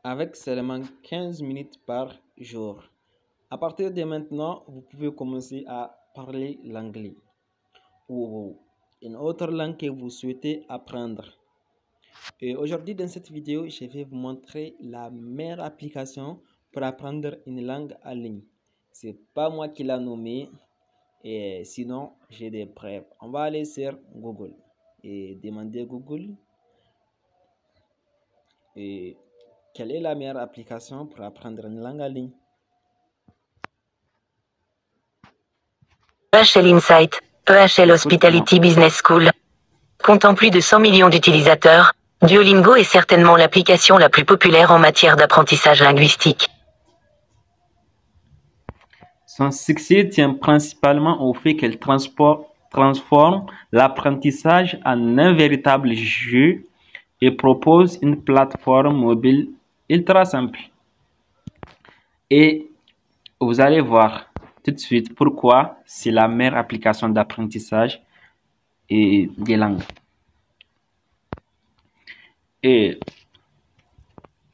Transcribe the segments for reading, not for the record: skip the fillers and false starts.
avec seulement 15 minutes par jour. À partir de maintenant, vous pouvez commencer à parler l'anglais ou une autre langue que vous souhaitez apprendre. Et aujourd'hui, dans cette vidéo, je vais vous montrer la meilleure application pour apprendre une langue en ligne. C'est pas moi qui l'ai nommé, et sinon j'ai des preuves. On va aller sur Google et demander Google et quelle est la meilleure application pour apprendre une langue en ligne. EHL Insight, EHL Hospitality Business School. Comptant plus de 100 millions d'utilisateurs, Duolingo est certainement l'application la plus populaire en matière d'apprentissage linguistique. Son succès tient principalement au fait qu'elle transforme l'apprentissage en un véritable jeu et propose une plateforme mobile ultra simple. Et vous allez voir tout de suite pourquoi c'est la meilleure application d'apprentissage et des langues. Et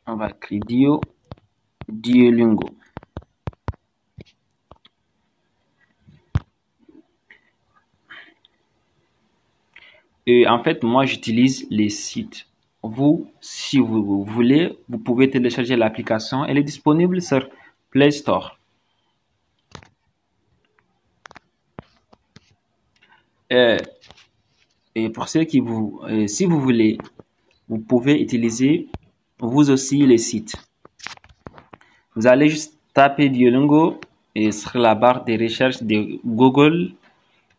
on va écrire Duolingo. Et en fait, moi, j'utilise les sites. Vous, si vous voulez, vous pouvez télécharger l'application. Elle est disponible sur Play Store. Et pour ceux qui si vous voulez, vous pouvez utiliser vous aussi les sites. Vous allez juste taper Duolingo et sur la barre de recherche de Google.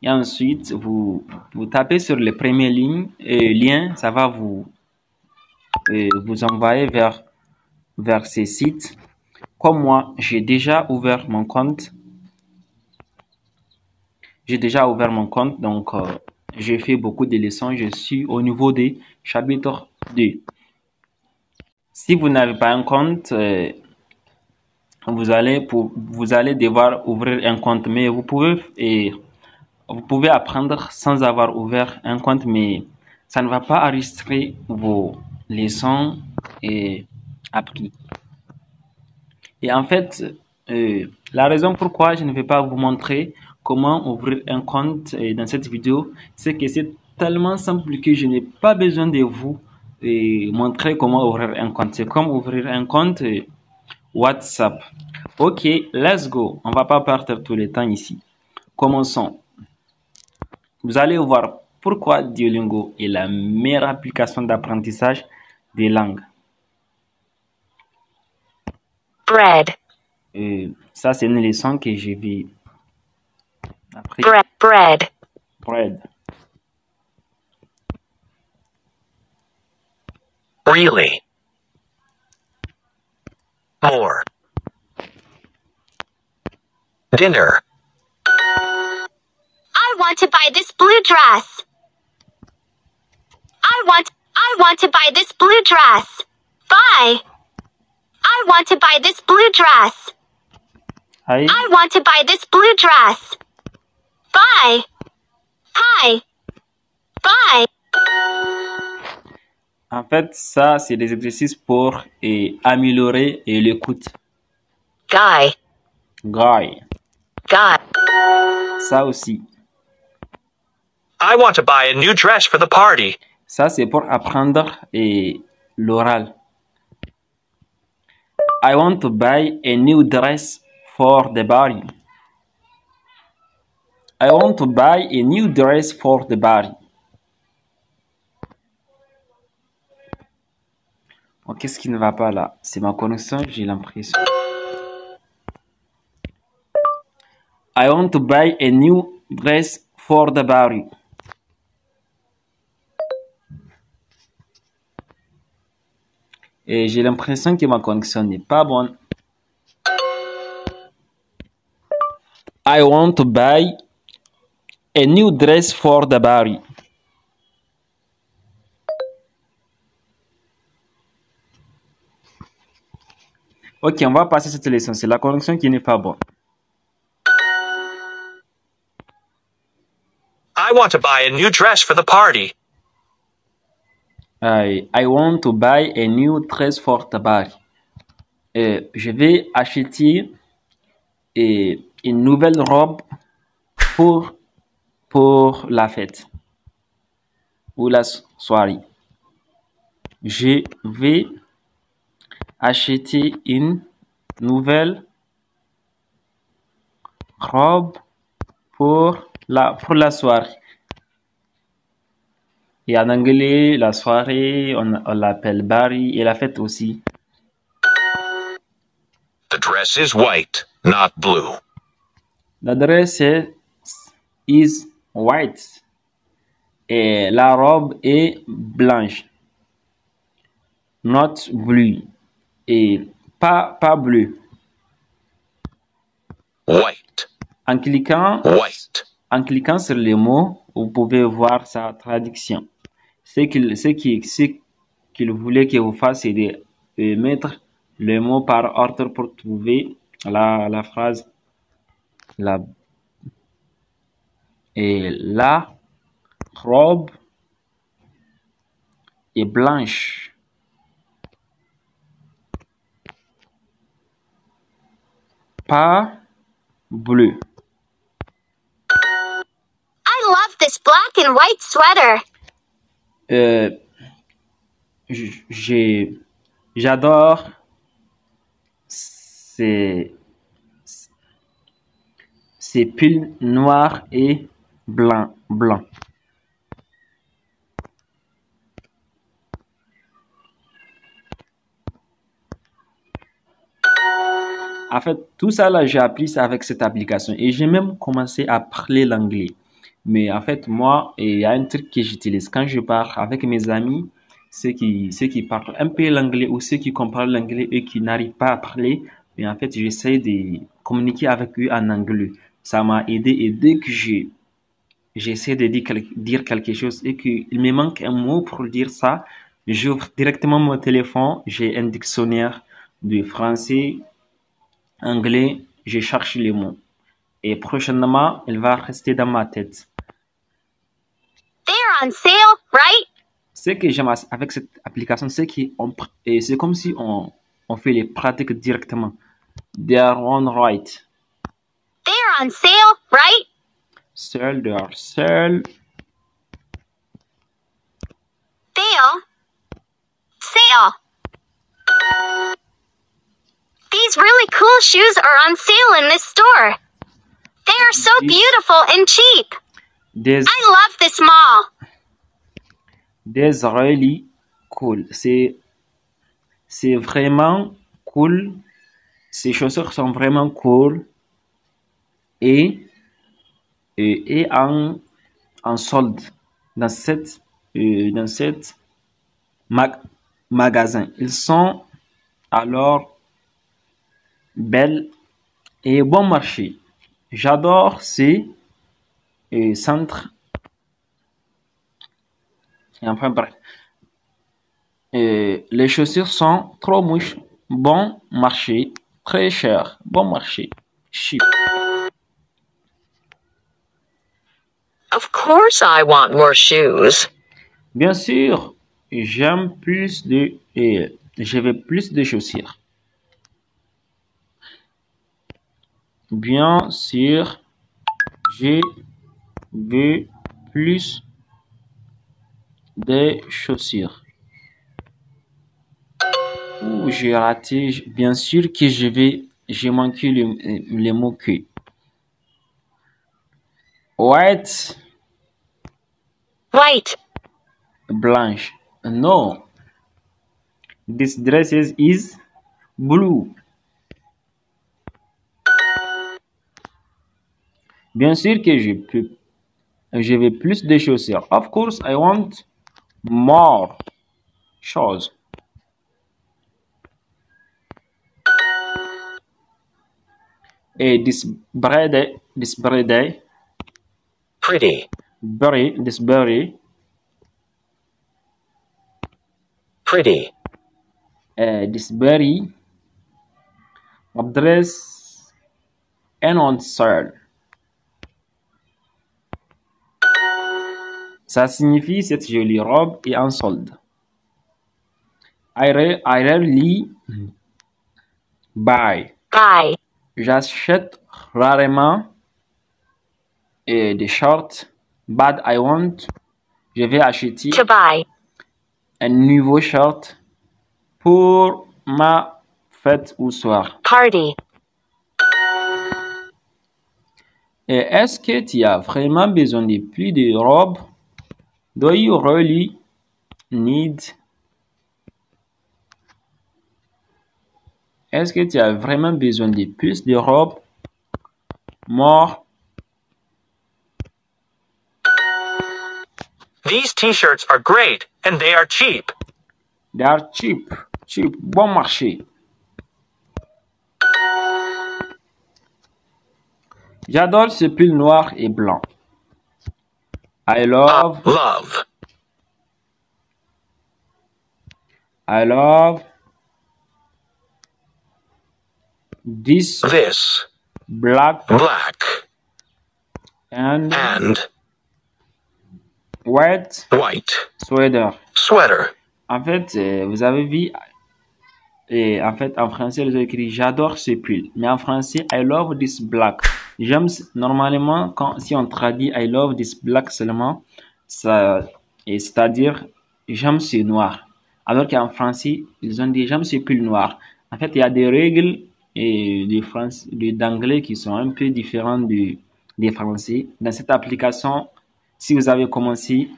Et ensuite, vous tapez sur le premier lien, ça va vous envoyer vers ces sites. Comme moi, j'ai déjà ouvert mon compte. Donc j'ai fait beaucoup de leçons. Je suis au niveau des chapitres 2. Si vous n'avez pas un compte, vous allez devoir ouvrir un compte, mais vous pouvez apprendre sans avoir ouvert un compte, mais ça ne va pas enregistrer vos leçons et appris. Et en fait, la raison pourquoi je ne vais pas vous montrer comment ouvrir un compte dans cette vidéo, c'est que c'est tellement simple que je n'ai pas besoin de vous montrer comment ouvrir un compte. C'est comme ouvrir un compte WhatsApp. Ok, let's go. On va pas perdre tout le temps ici. Commençons. Vous allez voir pourquoi Duolingo est la meilleure application d'apprentissage des langues. Bread. Ça, c'est une leçon que je vais après. Bread. Really? More. Dinner. I want to buy this blue dress. I want to buy this blue dress. Buy. I want to buy this blue dress. I want to buy this blue dress. Buy. Hi. Buy. En fait, ça, c'est des exercices pour améliorer l'écoute. Guy. Ça aussi. I want to buy a new dress for the party. Ça, c'est pour apprendre l'oral. I want to buy a new dress for the party. I want to buy a new dress for the party. Oh, qu'est-ce qui ne va pas là? C'est ma connexion, j'ai l'impression. I want to buy a new dress for the party. Et j'ai l'impression que ma connexion n'est pas bonne. I want to buy a new dress for the party. Ok, on va passer cette leçon. C'est la connexion qui n'est pas bonne. I want to buy a new dress for the party. I want to buy a new dress for the party. Je vais acheter une nouvelle robe pour, pour la fête ou la soirée. Je vais acheter une nouvelle robe pour la soirée. Et en anglais, la soirée, on l'appelle Barry et la fête aussi. The dress is white, not blue. La dress is white et la robe est blanche. Not blue et pas bleu. White. En cliquant sur les mots, vous pouvez voir sa traduction. Ce qu'il voulait que vous fassiez, c'est de mettre le mot par ordre pour trouver la phrase. La robe est blanche. Pas bleu. I love this black and white sweater. J'adore ces pulls noirs et blancs. En fait, tout ça là, j'ai appris ça avec cette application et j'ai même commencé à parler l'anglais. Mais en fait, moi, il y a un truc que j'utilise quand je parle avec mes amis, ceux qui parlent un peu l'anglais ou ceux qui comprennent l'anglais et qui n'arrivent pas à parler. Mais en fait, j'essaie de communiquer avec eux en anglais. Ça m'a aidé et dès que j'essaie de dire quelque chose et qu'il me manque un mot pour dire ça, j'ouvre directement mon téléphone, j'ai un dictionnaire de français, anglais, je cherche les mots. Et prochainement, il va rester dans ma tête. They're on sale, right? Ce que j'aime avec cette application, c'est c'est comme si on fait les pratiques directement. They are on right. They're on sale, right? Seul, they are seul. Sale. These really cool shoes are on sale in this store. They are so beautiful and cheap. I love this mall. These really cool. C'est vraiment cool. Ces chaussures sont vraiment cool. Et en solde dans cette magasin. Ils sont alors belles et bon marché. J'adore ces centres. Et enfin bref. Les chaussures sont trop mouches. Bon marché. Très cher. Bon marché. Cheap. Of course I want more shoes. Bien sûr, je veux plus de chaussures. Bien sûr, je veux plus de chaussures. J'ai raté. Bien sûr que j'ai manqué le mot que. White. Blanche. No. This dress is blue. Bien sûr que je veux plus de chaussures. Of course, I want more shoes. Et this berry. Pretty. This berry. Pretty. This berry. Dress and on sale. Ça signifie cette jolie robe est en solde. I rarely Buy. Buy. J'achète rarement des shorts. But I want. Je vais acheter To buy. un nouveau short pour ma fête ou soir. Party. Et est-ce que tu as vraiment besoin de plus de robes? Do you really need? Est-ce que tu as vraiment besoin de plus de robes? More. These t-shirts are great and they are cheap. They are cheap. Cheap. Bon marché. J'adore ce pull noir et blanc. I love. Love. I love this black and white sweater. En fait, vous avez vu, et en fait, en français, ils ont écrit j'adore ce pull, mais en français, I love this black. J'aime normalement si on traduit I love this black seulement, ça, c'est-à-dire j'aime ce noir. Alors qu'en français, ils ont dit j'aime ce pull noir. En fait, il y a des règles d'anglais qui sont un peu différentes des français. Dans cette application, si vous avez commencé,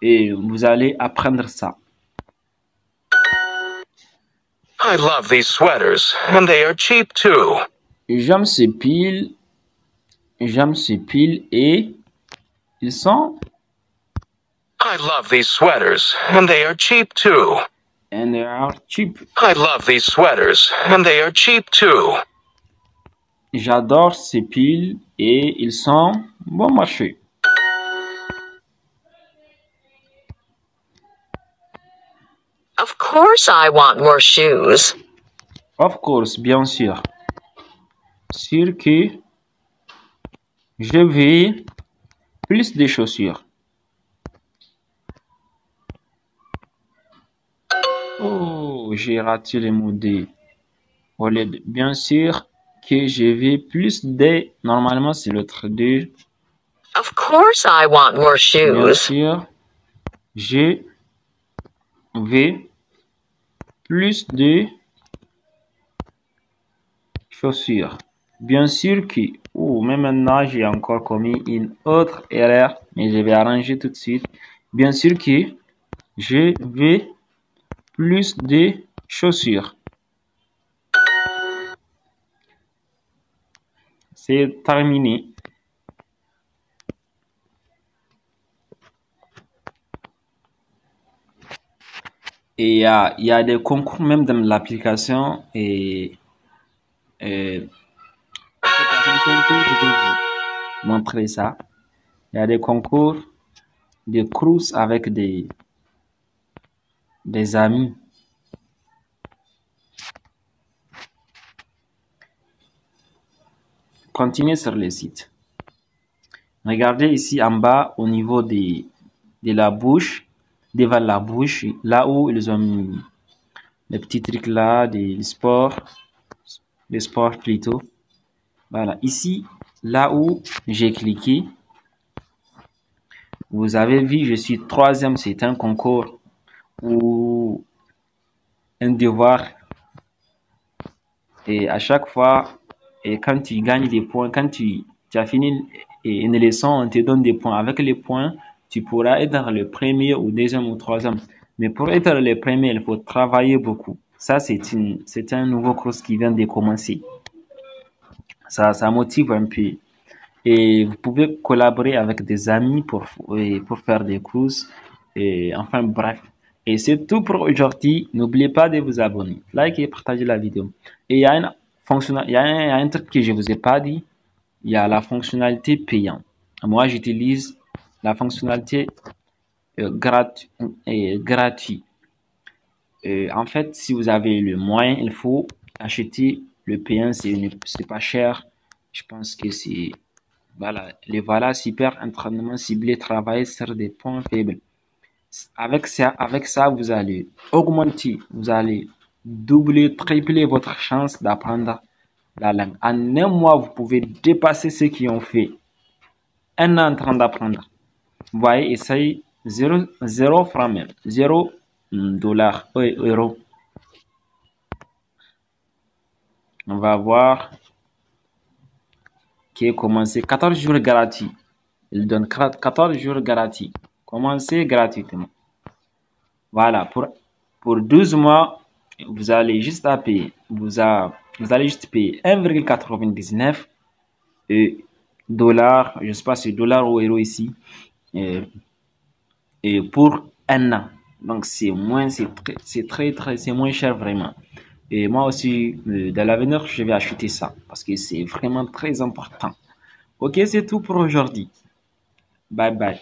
vous allez apprendre ça. I love these sweaters and they are cheap too. J'aime ces pulls et ils sont. I love these sweaters and they are cheap too. And they are cheap. I love these sweaters and they are cheap too. J'adore ces pulls et ils sont bon marché. Of course I want more shoes. Of course, bien sûr. Sûr que je veux plus de chaussures. Oh, j'ai raté le mot de. Bien sûr que je veux plus de. Normalement, c'est l'autre de. Of course I want more Bien shoes. sûr, je veux plus de chaussures. Bien sûr que. Oh, mais maintenant, j'ai encore commis une autre erreur, mais je vais arranger tout de suite. Bien sûr que je veux plus de chaussures. C'est terminé. Et il y a des concours même dans l'application et je vais vous montrer ça. Il y a des concours de cruise avec des amis. Continuez sur le site. Regardez ici en bas au niveau de la bouche, devant la bouche, là où ils ont mis les petits trucs là, des sports plutôt. Voilà, ici, là où j'ai cliqué, vous avez vu, je suis troisième, c'est un concours ou un devoir. Et à chaque fois, et quand tu gagnes des points, quand tu as fini une leçon, on te donne des points. Avec les points, tu pourras être le premier ou deuxième ou troisième. Mais pour être le premier, il faut travailler beaucoup. Ça, c'est un nouveau cours qui vient de commencer. Ça motive un peu. Et vous pouvez collaborer avec des amis pour faire des cruises. Et enfin, bref. Et c'est tout pour aujourd'hui. N'oubliez pas de vous abonner, likez et partagez la vidéo. Et il y a un truc que je vous ai pas dit. Il y a la fonctionnalité payante. Moi, j'utilise la fonctionnalité gratuite. En fait, si vous avez le moyen, il faut acheter le payant. C'est pas cher. Je pense que c'est les voilà super entraînement ciblé, travailler sur des points faibles. Avec ça, vous allez augmenter, vous allez doubler, tripler votre chance d'apprendre la langue. En un mois, vous pouvez dépasser ceux qui ont fait un an en train d'apprendre. Vous voyez, essaye 0 francs même, 0 dollars, euros. On va voir qui est commencé 14 jours gratuits. Il donne 14 jours gratuits. Commencez gratuitement. Voilà, pour 12 mois, vous allez juste à payer. Vous allez juste payer 1,99 dollars, je ne sais pas si dollars ou euros ici, et pour un an. Donc c'est moins, c'est moins cher vraiment. Et moi aussi, dans l'avenir, je vais acheter ça parce que c'est vraiment très important. Ok, c'est tout pour aujourd'hui. Bye bye.